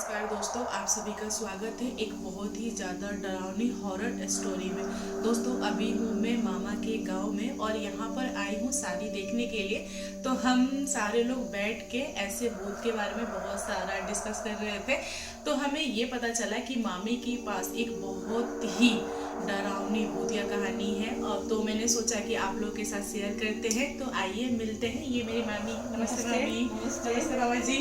नमस्कार दोस्तों, आप सभी का स्वागत है एक बहुत ही ज़्यादा डरावनी हॉरर स्टोरी में। दोस्तों अभी हूँ मैं मामा के गांव में और यहाँ पर आई हूँ शादी देखने के लिए। तो हम सारे लोग बैठ के ऐसे भूत के बारे में बहुत सारा डिस्कस कर रहे थे। तो हमें ये पता चला कि मामी के पास एक बहुत ही डरावनी भूतिया कहानी है। और तो मैंने सोचा कि आप लोग के साथ शेयर करते हैं। तो आइए मिलते हैं। ये मेरी मामी। नमस्ते मामी। नमस्ते मामा जी।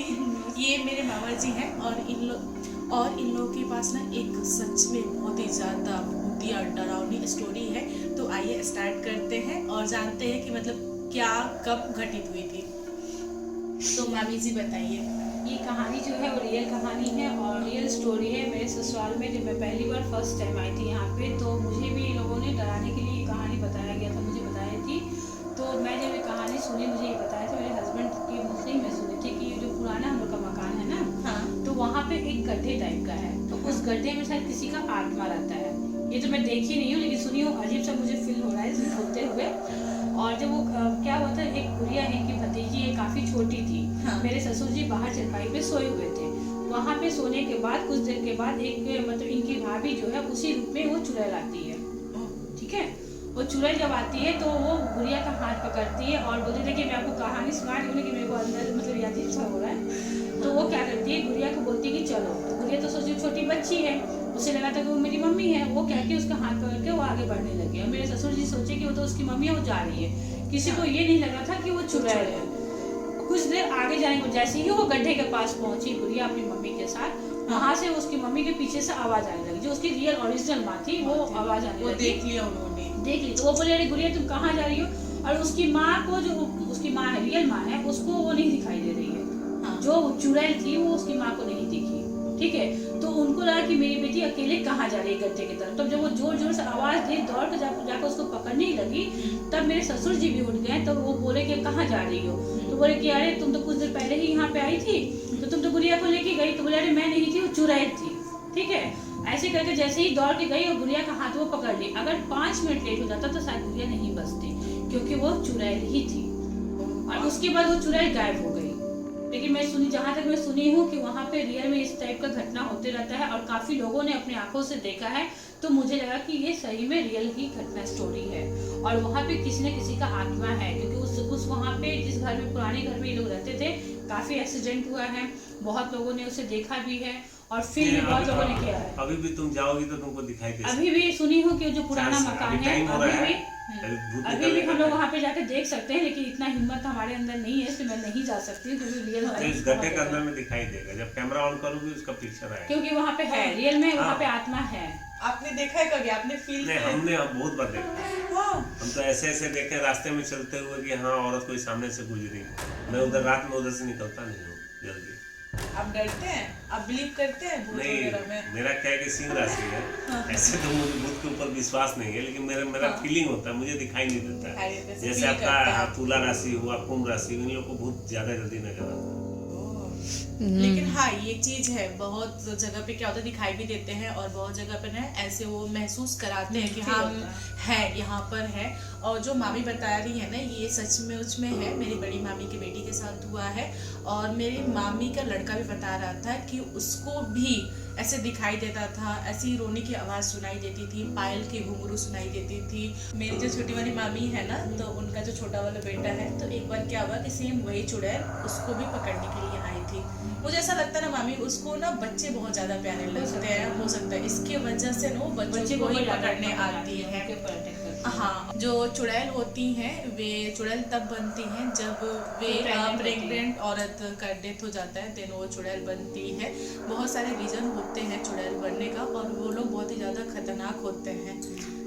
ये मेरे मामा जी हैं और इन लोगों के पास ना एक सच में बहुत ही ज़्यादा भूतिया डरावनी स्टोरी है। तो आइए स्टार्ट करते हैं और जानते हैं कि मतलब क्या कब घटित हुई थी। तो मामी जी बताइए। ये कहानी जो है वो रियल कहानी है और रियल स्टोरी है। मेरे ससुराल में जब मैं पहली बार फर्स्ट टाइम आई थी यहाँ पे, तो मुझे भी लोगों ने डराने के लिए ये कहानी बताया गया था, मुझे बताई थी। तो मैं जब ये कहानी सुनी, मुझे ये बताया था मेरे हस्बैंड के मुँह से ही मैं सुनी थी कि जो पुराना हम लोग का मकान है ना, हाँ। तो वहाँ पे एक गड्ढे टाइप का है। तो उस गड्ढे में शायद किसी का आत्मा रहता है। ये तो मैं देखी नहीं हूँ लेकिन सुनी हूँ, अजीब सा मुझे फील हो रहा है इसमें होते हुए। और जब वो क्या हुआ था, एक गुड़िया है कि भतीजी है, काफी छोटी थी। हाँ। मेरे ससुर जी बाहर चरपाई पे सोए हुए थे। वहाँ पे सोने के बाद कुछ देर के बाद एक मतलब इनकी भाभी जो है उसी रूप में वो चुड़ैल आती है। ठीक है, वो चुड़ैल जब आती है तो वो गुड़िया का हाथ पकड़ती है और बोलती है कि मैं आपको कहानी सुना रही हूँ कि मेरे को अंदर मतलब याद अच्छा हो रहा है। तो वो क्या करती है, गुड़िया को बोलती है कि चलो। तो गुड़िया तो सोची छोटी बच्ची है, उसे लगा था कि वो मेरी मम्मी है। वो कह के उसका हाथ पकड़ के वो आगे बढ़ने लगे। और मेरे ससुर जी सोचे कि वो तो उसकी मम्मी है, वो जा रही है। किसी को ये नहीं लगा था कि वो चुड़ैल है। कुछ देर आगे जाने को जैसे ही वो गड्ढे के पास पहुंची गुड़िया अपनी मम्मी के साथ, वहां से उसकी मम्मी के पीछे से आवाज आने लगी। जो उसकी रियल ओरिजिनल माँ थी वो आवाज आने लगी। देख लिया उन्होंने। देख ली। तो वो बोले, अरे गुड़िया तुम कहाँ जा रही हो? और उसकी माँ को, जो उसकी माँ है, रियल माँ है, उसको वो नहीं दिखाई दे रही है। हाँ। जो चुड़ैल थी वो उसकी माँ को नहीं दिखी। ठीक है, तो उनको लगा कि मेरी बेटी अकेले कहाँ जा रही है गड्ढे की तरफ। तब जब वो जोर जोर से आवाज दी, दौड़ कर जाकर उसको पकड़ने ही लगी, तब मेरे ससुर जी भी उठ गए। तब वो बोले कि कहाँ जा रही हो? तो बोले कि अरे तुम तो कुछ देर पहले ही यहाँ पे आई थी, तो तुम तो गुड़िया को लेके गई। तो बोले अरे मैं नहीं थी, वो चुड़ैल थी। ठीक है, ऐसे करके जैसे ही दौड़ के गई और गुड़िया का हाथ वो पकड़ ली। अगर 5 मिनट लेट हो जाता तो शायद गुड़िया नहीं बचती, क्योंकि वो चुड़ैल ही थी। और उसके बाद वो चुड़ैल गायब हो गई। लेकिन मैं सुनी, जहाँ तक मैं सुनी हूँ कि वहाँ पे रियल में इस टाइप का घटना होते रहता है और काफी लोगों ने अपनी आंखों से देखा है। तो मुझे लगा कि ये सही में रियल की घटना स्टोरी है और वहाँ पे किसी न किसी का आत्मा है। क्योंकि उस वहाँ पे जिस घर में, पुराने घर में ये लोग रहते थे, काफी एक्सीडेंट हुआ है, बहुत लोगों ने उसे देखा भी है और फिर भी बहुत लोगों ने किया है। अभी भी तुम जाओगी तो तुमको दिखाई दे। अभी भी सुनी हूँ कि जो पुराना मकान है, अभी भी हम लोग वहाँ पे जाके देख सकते हैं। लेकिन इतना हिम्मत हमारे अंदर नहीं है, इसलिए मैं नहीं जा सकती क्योंकि रियल तो इस गड्ढे के अंदर में दिखाई देगा। जब कैमरा ऑन करोगे उसका पिक्चर आएगा, क्योंकि वहाँ पे है रियल में, वहाँ पे आत्मा है। आपने देखा है कभी? आपने फील नहीं, किया? हमने अब बहुत बार देखा। हम तो ऐसे ऐसे देखे रास्ते में चलते हुए कि हाँ औरत कोई सामने से गुजरी। मैं उधर रात में उधर से निकलता नहीं हूँ जल्दी। आप डरते हैं? आप बिलीव करते हैं भूत वगैरह में? नहीं, मेरा क्या है कि सिंह राशि है। ऐसे तो मुझे भूत के ऊपर विश्वास नहीं है, लेकिन मेरा फीलिंग होता है, मुझे दिखाई नहीं देता है। जैसे आपका तुला राशि हुआ, कुंभ राशि, इन लोगों को भूत ज्यादा जल्दी नजर आता है। लेकिन हाँ, ये चीज है, बहुत जगह पे क्या होता है दिखाई भी देते हैं और बहुत जगह पे ना ऐसे वो महसूस कराते हैं कि हाँ है, यहाँ पर है। और जो मामी बता रही है ना, ये सच में उसमें है। मेरी बड़ी मामी की बेटी के साथ हुआ है और मेरी मामी का लड़का भी बता रहा था कि उसको भी ऐसे दिखाई देता था, ऐसी रोने की आवाज़ सुनाई देती थी, पायल की घुंघरू सुनाई देती थी। मेरी जो छोटी वाली मामी है ना, तो उनका जो छोटा वाला बेटा है, तो एक बार क्या हुआ कि सेम वही चुड़ैल उसको भी पकड़ने के लिए आई थी। मुझे ऐसा लगता है ना मामी, उसको ना बच्चे बहुत ज़्यादा प्यारे लगते हैं, हो सकता है इसके वजह से ना वो बच्चे को ही पकड़ने आती है। हाँ, जो चुड़ैल होती हैं वे चुड़ैल तब बनती हैं जब वे प्रेग्नेंट औरत का डेथ हो जाता है, देन वो चुड़ैल बनती है। बहुत सारे रीजन होते हैं चुड़ैल बनने का और वो लोग बहुत ही ज़्यादा खतरनाक होते हैं।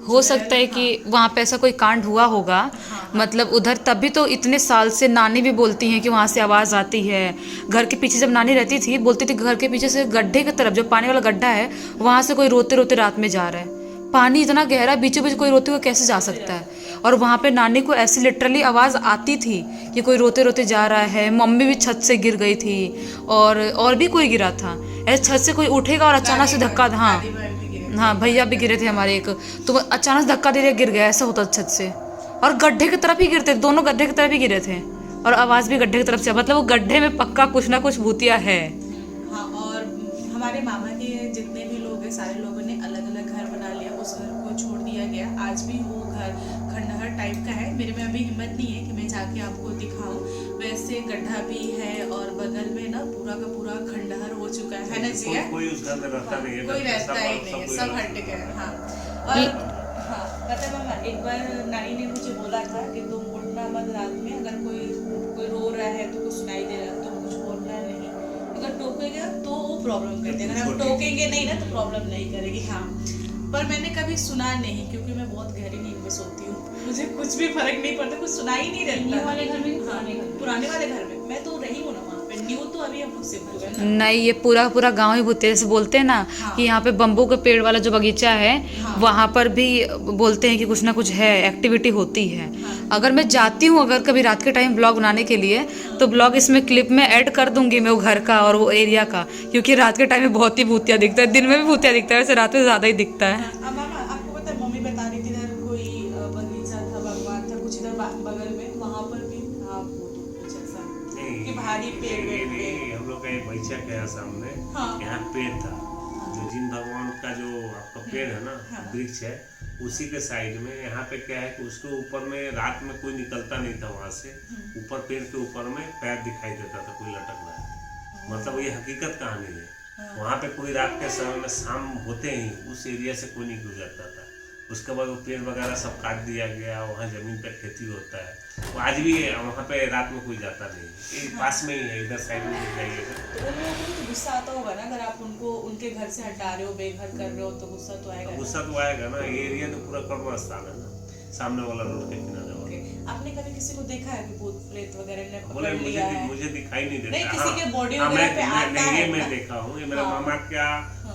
हो सकता है कि वहाँ पे ऐसा कोई कांड हुआ होगा। मतलब उधर तभी तो इतने साल से नानी भी बोलती हैं कि वहाँ से आवाज़ आती है। घर के पीछे जब नानी रहती थी, बोलती थी घर के पीछे से गड्ढे की तरफ, जो पानी वाला गड्ढा है, वहाँ से कोई रोते रोते रात में जा रहा है। पानी इतना गहरा, बीचों बीच कोई रोते हुए कैसे जा सकता है? और वहाँ पे नानी को ऐसी लिटरली आवाज़ आती थी कि कोई रोते रोते जा रहा है। मम्मी भी छत से गिर गई थी और भी कोई गिरा था। ऐसे छत से कोई उठेगा और अचानक से धक्का, हाँ भैया भी गिरे थे हमारे एक, तो अचानक धक्का दे गिर गया, ऐसा होता छत से। और गड्ढे की तरफ ही गिरते, दोनों गड्ढे की तरफ ही गिरे थे और आवाज़ भी गड्ढे की तरफ से। मतलब वो गड्ढे में पक्का कुछ ना कुछ भूतिया है। हाँ, और हमारे मामा के जितने भी लोग हैं सारे लोगों ने अलग अलग घर बना लिया, उस घर को छोड़ दिया गया। आज भी वो घर खंडहर टाइप का है। मेरे में अभी हिम्मत नहीं है कि मैं जाके आपको दिखाऊं। वैसे गड्ढा भी है और बगल में ना पूरा का पूरा खंडहर हो चुका है ना जी? कोई उस घर में रहता नहीं है, कोई रहता ही नहीं है, सब हट गए। हाँ, और हाँ पता है मामा, एक बार नानी ने मुझे बोला था कि तुम उठना मत रात में, अगर कोई रो रहा है तो कुछ सुनाई दे रहा है तो कुछ बोलना नहीं, अगर टोकेगा तो वो प्रॉब्लम करते, अगर हम टोकेंगे नहीं ना तो प्रॉब्लम नहीं करेगी। हाँ, पर मैंने कभी सुना नहीं क्योंकि मैं बहुत गहरी नींद में सोती हूँ, मुझे कुछ भी फर्क नहीं पड़ता, कुछ सुनाई नहीं देता। न्यू वाले घर में, पुराने वाले घर में मैं तो रही हूँ ना वहाँ पे, न्यू तो अभी हम लोग शिफ्ट हुए ना। नहीं, ये पूरा पूरा गांव ही भूतिया से बोलते हैं ना। हाँ। कि यहाँ पे बम्बू के पेड़ वाला जो बगीचा है, हाँ। वहाँ पर भी बोलते हैं कि कुछ ना कुछ है, एक्टिविटी होती है। हाँ। अगर मैं जाती हूँ अगर कभी रात के टाइम ब्लॉग बनाने के लिए, तो ब्लॉग इसमें क्लिप में ऐड कर दूंगी मैं वो घर का और वो एरिया का, क्योंकि रात के टाइम में बहुत ही भूतिया दिखता है। दिन में भी भूतिया दिखता है, वैसे रात में ज़्यादा ही दिखता है। हाँ, मामा आपको पता है, मम्मी बता रही थी इधर कोई बगीचा था, भगवान था कुछ इधर बगल में, वहाँ पर भी था कुछ ऐसा कि भारी पेड़ वेड़ पे। हम लोग का एक बगीचा के यहाँ सामने हाँ। यहाँ पेड़ था, जो जिन भगवान का जो आपका पेड़ है ना, हाँ। वृक्ष है, उसी के साइड में यहाँ पे क्या है कि उसके ऊपर में रात में कोई निकलता नहीं था वहां से, ऊपर पेड़ के ऊपर में पैर दिखाई देता था कोई लटक रहा है। मतलब ये हकीकत कहानी है। वहाँ पे कोई रात के समय में शाम होते ही उस एरिया से कोई नहीं गुजरता था। उसके बाद वो पेड़ वगैरह सब काट दिया गया, वहाँ जमीन पे खेती होता है। वो आज भी वहाँ पे रात में कोई जाता नहीं, ये पास में ही है, इधर साइड में जाइएगा। तो उन लोगों को तो गुस्सा आता होगा ना, अगर आप उनको उनके घर से हटा रहे हो, बेघर कर रहे हो, तो गुस्सा तो आएगा। गुस्सा तो आएगा ना, ये एरिया तो पूरा कर्म स्थान है ना, सामने वाला रोड के किनारे वाला। आपने कभी किसी को देखा है कि भूत प्रेत वगैरह ने बोले पकड़ लिया है? मुझे दिखाई नहीं देता। नहीं, किसी के बॉडी हाँ, वगैरह पे आता है ये मैं क्या? देखा हूँ, ये मेरा मामा का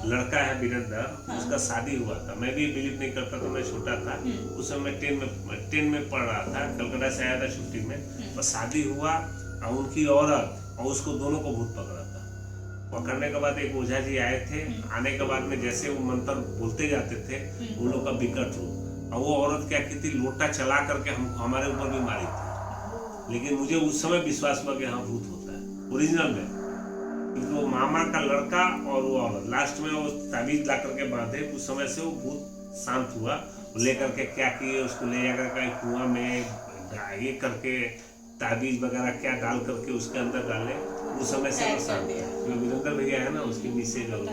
लड़का है वीरेंद्र, उसका शादी हुआ था। मैं भी बिलीव नहीं करता था, मैं छोटा था उस समय, 10 में पढ़ रहा था, कलकत्ता से आया था छुट्टी में, और शादी हुआ और उनकी औरत और उसको दोनों को भूत पकड़ा था। पकड़ने के बाद एक ओझा जी आए थे, आने के बाद में जैसे वो मंत्र बोलते जाते थे उन लोग का विकट रूप, और वो औरत क्या की थी, लोटा चला करके हमको हमारे ऊपर भी मारी थी। लेकिन मुझे उस समय विश्वास हुआ कि हाँ भूत होता है ओरिजिनल में, क्योंकि वो मामा का लड़का और वो औरत लास्ट में वो ताबीज ला करके बांधे, उस समय से वो भूत शांत हुआ। लेकर के क्या किए, उसको ले जाकर कहीं कुआं में ये करके ताबीज वगैरह क्या डाल करके उसके अंदर डाले, उस समय से वो शांत हुआ। वीरेंद्र भैया है ना, उसकी मिसेज और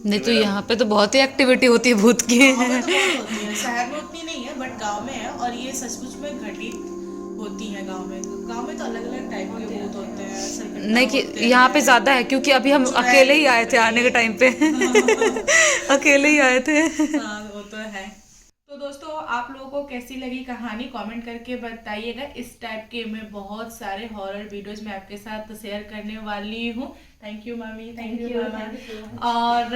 नहीं तो यहाँ पे तो बहुत ही एक्टिविटी होती है भूत की। गाँव में तो बहुत होती है, शहर में उतनी नहीं है बट गांव में है, और ये सचमुच में घटित होती है गांव में। गांव में तो अलग अलग टाइप के भूत होते हैं, सरकट्टा नहीं कि होते हैं। यहाँ पे ज्यादा है, क्योंकि अभी हम अकेले ही आए थे आने के टाइम पे। अकेले ही आए थे। हाँ वो तो है। तो दोस्तों आप लोगों को कैसी लगी कहानी कमेंट करके बताइएगा। इस टाइप के मैं बहुत सारे हॉरर वीडियोस में आपके साथ शेयर करने वाली हूँ। थैंक यू मामी, थैंक यू मामा। और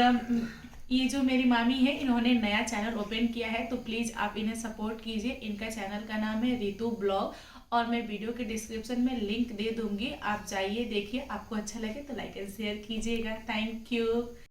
ये जो मेरी मामी है, इन्होंने नया चैनल ओपन किया है, तो प्लीज़ आप इन्हें सपोर्ट कीजिए। इनका चैनल का नाम है रितु ब्लॉग, और मैं वीडियो के डिस्क्रिप्शन में लिंक दे दूंगी, आप जाइए देखिए। आपको अच्छा लगे तो लाइक एंड शेयर कीजिएगा। Thank you.